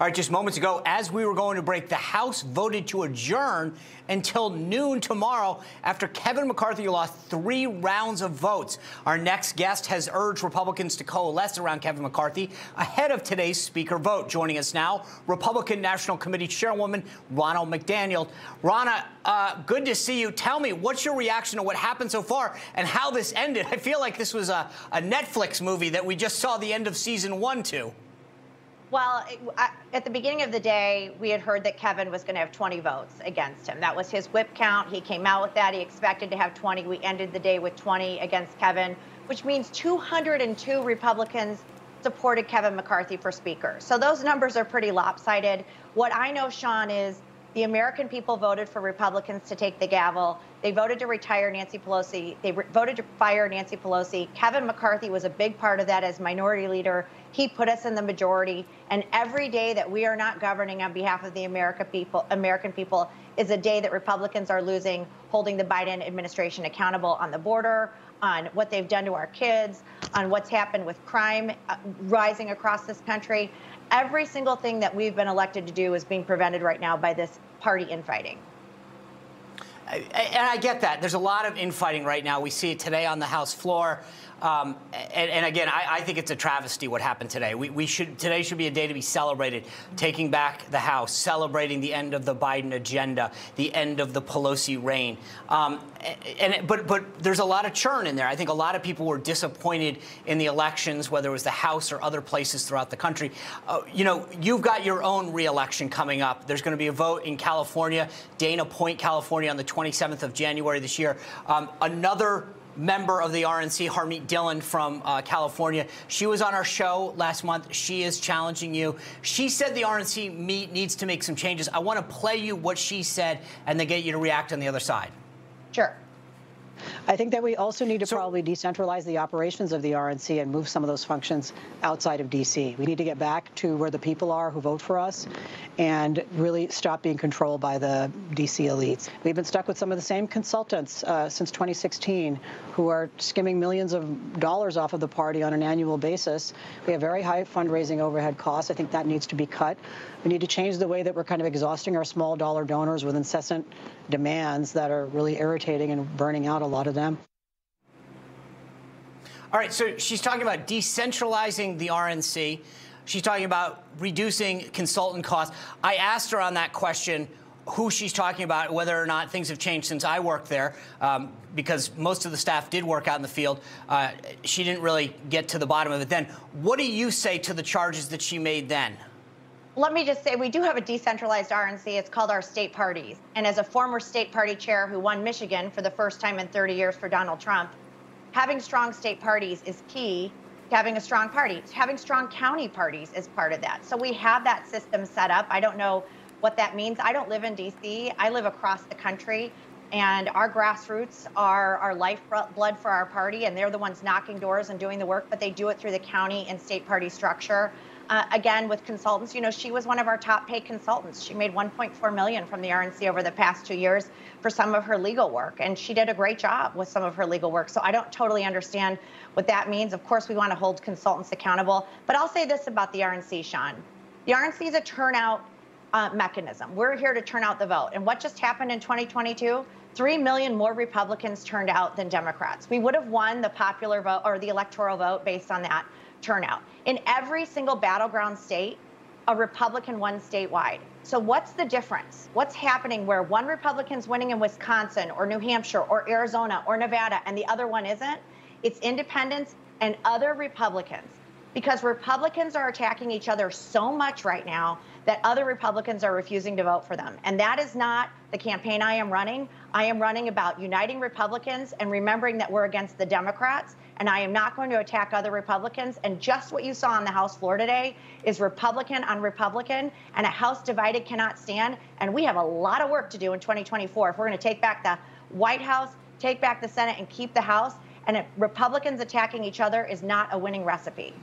All right, just moments ago, as we were going to break, the House voted to adjourn until noon tomorrow after Kevin McCarthy lost 3 rounds of votes. Our next guest has urged Republicans to coalesce around Kevin McCarthy ahead of today's Speaker vote. Joining us now, Republican National Committee Chairwoman Ronna McDaniel. Ronna, good to see you. Tell me, what's your reaction to what happened so far and how this ended? I feel like this was a Netflix movie that we just saw the end of season 1 to. Well, at the beginning of the day, we had heard that Kevin was going to have 20 votes against him. That was his whip count. He came out with that. He expected to have 20. We ended the day with 20 against Kevin, which means 202 Republicans supported Kevin McCarthy for Speaker. So those numbers are pretty lopsided. What I know, Sean, is the American people voted for Republicans to take the gavel. They voted to retire Nancy Pelosi. They voted to fire Nancy Pelosi. Kevin McCarthy was a big part of that as minority leader. He put us in the majority. And every day that we are not governing on behalf of the American people is a day that Republicans are losing, holding the Biden administration accountable on the border, on what they've done to our kids, on what's happened with crime rising across this country. Every single thing that we've been elected to do is being prevented right now by this party infighting. And I get that. There's a lot of infighting right now. We see it today on the House floor. And again, I think it's a travesty what happened today. Today should be a day to be celebrated, taking back the House, celebrating the end of the Biden agenda, the end of the Pelosi reign. But there's a lot of churn in there. I think a lot of people were disappointed in the elections, whether it was the House or other places throughout the country. You've got your own re-election coming up. There's going to be a vote in California, Dana Point, California, on the 27th of January this year. Another member of the RNC, Harmeet Dillon from California. She was on our show last month. She is challenging you. She said the RNC needs to make some changes. I want to play you what she said and then get you to react on the other side. Sure. I think that we also need to probably decentralize the operations of the RNC and move some of those functions outside of D.C. We need to get back to where the people are who vote for us and really stop being controlled by the D.C. elites. We've been stuck with some of the same consultants since 2016 who are skimming millions of dollars off of the party on an annual basis. We have very high fundraising overhead costs. I think that needs to be cut. We need to change the way that we're kind of exhausting our small dollar donors with incessant demands that are really irritating and burning out a lot of them. All right, so she's talking about decentralizing the RNC. She's talking about reducing consultant costs. I asked her on that question who she's talking about, whether or not things have changed since I worked there, because most of the staff did work out in the field. She didn't really get to the bottom of it then. What do you say to the charges that she made then? Let me just say, we do have a decentralized RNC. It's called our state parties. And as a former state party chair who won Michigan for the first time in 30 years for Donald Trump, having strong state parties is key to having a strong party. Having strong county parties is part of that. So we have that system set up. I don't know what that means. I don't live in D.C. I live across the country. And our grassroots are our lifeblood for our party. And they're the ones knocking doors and doing the work. But they do it through the county and state party structure. Again, with consultants, she was one of our top paid consultants. She made $1.4 million from the RNC over the past 2 years for some of her legal work. And she did a great job with some of her legal work. So I don't totally understand what that means. Of course, we want to hold consultants accountable. But I'll say this about the RNC, Sean. The RNC is a turnout mechanism. We're here to turn out the vote. And what just happened in 2022? 3 million more Republicans turned out than Democrats. We would have won the popular vote or the electoral vote based on that turnout. In every single battleground state, a Republican won statewide. So what's the difference? What's happening where one Republican's winning in Wisconsin or New Hampshire or Arizona or Nevada and the other one isn't? It's independents and other Republicans. Because Republicans are attacking each other so much right now that other Republicans are refusing to vote for them. And that is not the campaign I am running. I am running about uniting Republicans and remembering that we're against the Democrats. And I am not going to attack other Republicans. And just what you saw on the House floor today is Republican on Republican, and a House divided cannot stand. And we have a lot of work to do in 2024 if we're going to take back the White House, take back the Senate, and keep the House. And Republicans attacking each other is not a winning recipe.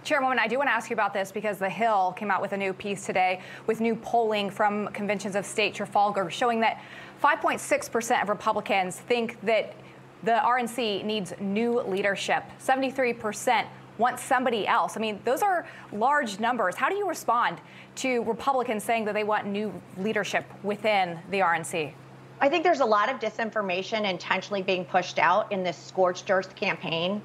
Chairwoman, I do want to ask you about this because The Hill came out with a new piece today with new polling from Conventions of State Trafalgar showing that 5.6% of Republicans think that the RNC needs new leadership. 73% want somebody else. I mean, those are large numbers. How do you respond to Republicans saying that they want new leadership within the RNC? I think there's a lot of disinformation intentionally being pushed out in this scorched earth campaign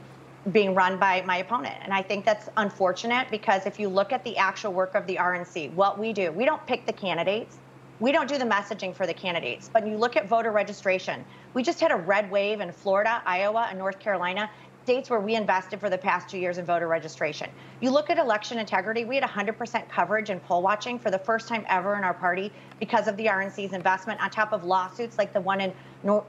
being run by my opponent. And I think that's unfortunate, because if you look at the actual work of the RNC, what we do, we don't pick the candidates. We don't do the messaging for the candidates. But you look at voter registration. We just had a red wave in Florida, Iowa, and North Carolina, states where we invested for the past 2 years in voter registration. You look at election integrity, we had 100% coverage in poll watching for the first time ever in our party because of the RNC's investment, on top of lawsuits like the one in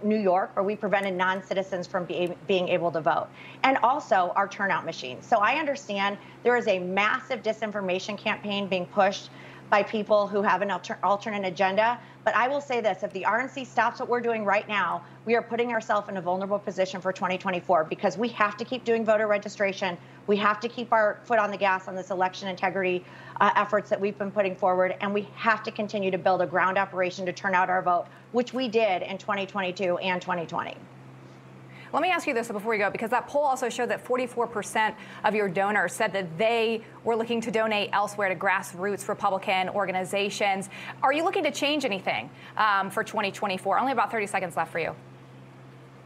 New York, where we prevented non-citizens from being able to vote, and also our turnout machines. So I understand there is a massive disinformation campaign being pushed by people who have an alternate agenda. But I will say this, if the RNC stops what we're doing right now, we are putting ourselves in a vulnerable position for 2024, because we have to keep doing voter registration. We have to keep our foot on the gas on this election integrity efforts that we've been putting forward. And we have to continue to build a ground operation to turn out our vote, which we did in 2022 and 2020. Let me ask you this before we go, because that poll also showed that 44% of your donors said that they were looking to donate elsewhere to grassroots Republican organizations. Are you looking to change anything for 2024? Only about 30 seconds left for you.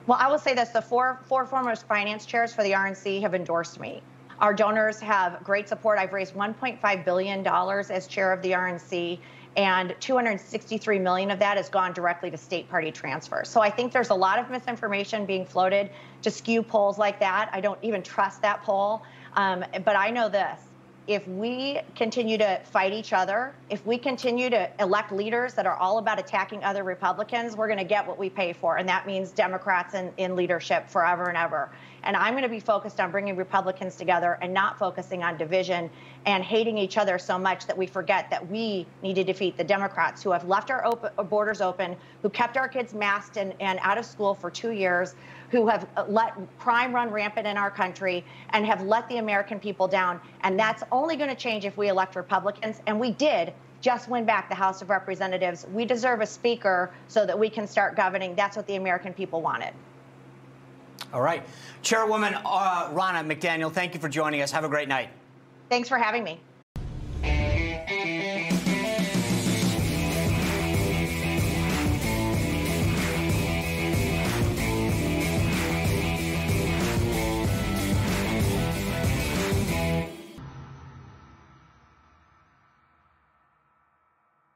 Well, I will say this. The four foremost finance chairs for the RNC have endorsed me. Our donors have great support. I've raised $1.5 billion as chair of the RNC, and $263 million of that has gone directly to state party transfers. So I think there's a lot of misinformation being floated to skew polls like that. I don't even trust that poll. But I know this. If we continue to fight each other, if we continue to elect leaders that are all about attacking other Republicans, we're going to get what we pay for. And that means Democrats in leadership forever and ever. And I'm going to be focused on bringing Republicans together and not focusing on division and hating each other so much that we forget that we need to defeat the Democrats, who have left our borders open, who kept our kids masked and out of school for 2 years, who have let crime run rampant in our country and have let the American people down. And that's only going to change if we elect Republicans. And we did just win back the House of Representatives. We deserve a speaker so that we can start governing. That's what the American people wanted. All right. Chairwoman Ronna McDaniel, thank you for joining us. Have a great night. Thanks for having me.